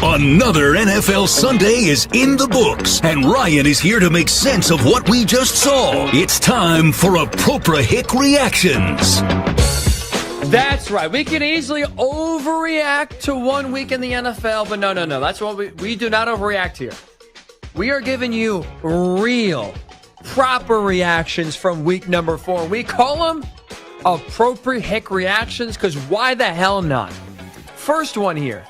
Another NFL Sunday is in the books, and Ryan is here to make sense of what we just saw. It's time for Appropriate Reactions. That's right. We can easily overreact to 1 week in the NFL, but no. That's what we do not overreact here. We are giving you real, proper reactions from week number 4. We call them Appropriate Reactions because why the hell not? First one here.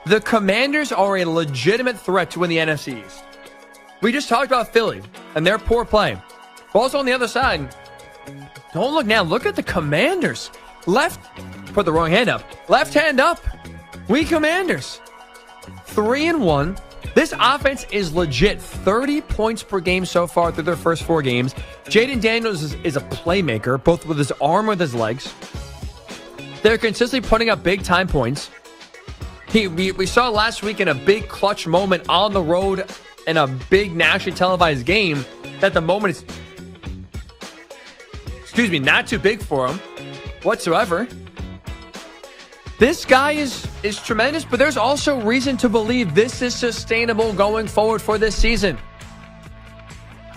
The Commanders are a legitimate threat to win the NFC East. We just talked about Philly and their poor play. But also on the other side, don't look now. Look at the Commanders. Put the wrong hand up. Left hand up. We Commanders. 3-1. This offense is legit. 30 points per game so far through their first 4 games. Jaden Daniels is a playmaker, both with his arm and with his legs. They're consistently putting up big-time points. We saw last week in a big clutch moment on the road in a big nationally televised game that the moment is, not too big for him whatsoever. This guy is tremendous, but there's also reason to believe this is sustainable going forward for this season.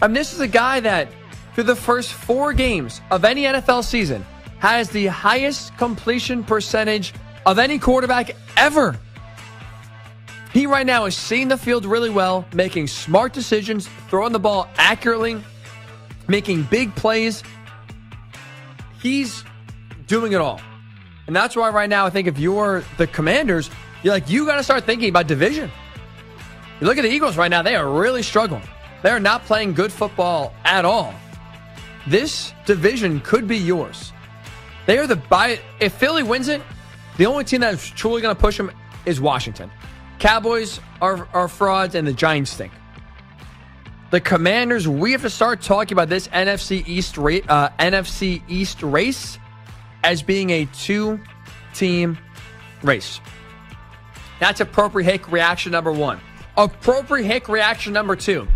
This is a guy that, through the first 4 games of any NFL season, has the highest completion percentage of any quarterback ever. He right now is seeing the field really well, making smart decisions, throwing the ball accurately, making big plays. He's doing it all. And that's why right now I think if you're the Commanders, you got to start thinking about division. You look at the Eagles right now, they are really struggling. They're not playing good football at all. This division could be yours. If Philly wins it, the only team that's truly going to push them is Washington. Cowboys are frauds, and the Giants stink. The Commanders, we have to start talking about this NFC East race as being a 2-team race. That's appropriate reaction number 1. Appropriate reaction number 2.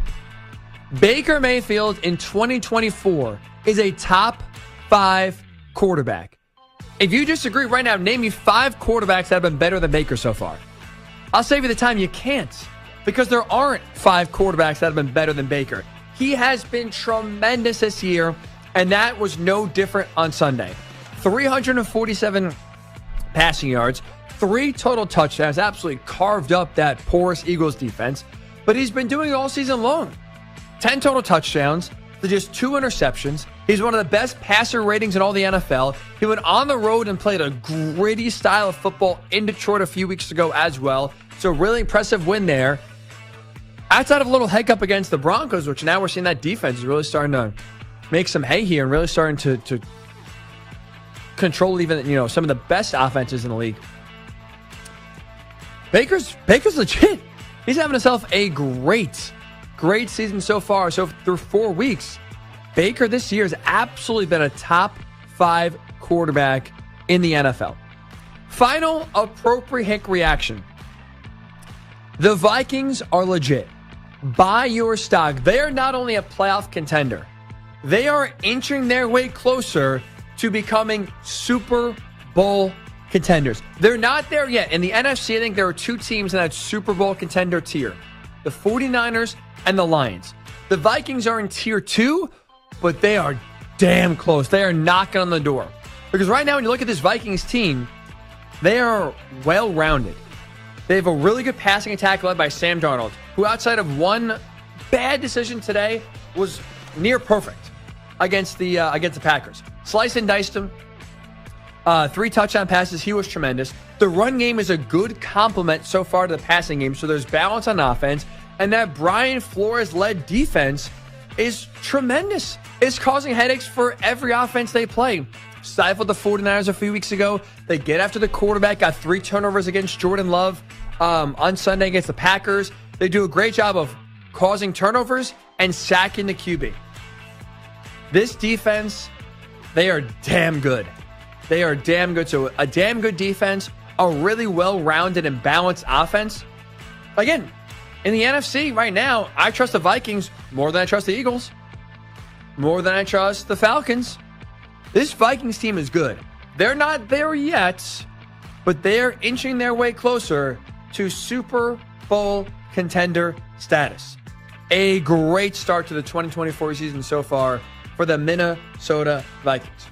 Baker Mayfield in 2024 is a top 5 quarterback. If you disagree right now, name me 5 quarterbacks that have been better than Baker so far. I'll save you the time. You can't, because there aren't 5 quarterbacks that have been better than Baker. He has been tremendous this year, and that was no different on Sunday. 347 passing yards, 3 total touchdowns, absolutely carved up that porous Eagles defense, but he's been doing it all season long. 10 total touchdowns to just 2 interceptions. He's one of the best passer ratings in all the NFL. He went on the road and played a gritty style of football in Detroit a few weeks ago as well. So really impressive win there. Outside of a little hiccup against the Broncos, which now we're seeing that defense is really starting to make some hay here and really starting to control even, some of the best offenses in the league. Baker's legit. He's having himself a great season so far. So through 4 weeks, Baker this year has absolutely been a top 5 quarterback in the NFL. Final appropriate reaction. The Vikings are legit. Buy your stock. They are not only a playoff contender, they are inching their way closer to becoming Super Bowl contenders. They're not there yet. In the NFC, I think there are 2 teams in that Super Bowl contender tier. The 49ers and the Lions. The Vikings are in tier 2, but they are damn close. They are knocking on the door. Because right now, when you look at this Vikings team, they are well-rounded. They have a really good passing attack led by Sam Darnold, who outside of one bad decision today was near perfect against the Packers. Sliced and diced him. 3 touchdown passes. He was tremendous. The run game is a good complement so far to the passing game, so there's balance on offense. And that Brian Flores-led defense is tremendous. It's causing headaches for every offense they play. Stifled the 49ers a few weeks ago. They get after the quarterback, got 3 turnovers against Jordan Love on Sunday against the Packers. They do a great job of causing turnovers and sacking the QB. This defense, they are damn good. They are damn good. So a damn good defense, a really well-rounded and balanced offense. Again, in the NFC right now, I trust the Vikings more than I trust the Eagles, more than I trust the Falcons. This Vikings team is good. They're not there yet, but they're inching their way closer to Super Bowl contender status. A great start to the 2024 season so far for the Minnesota Vikings.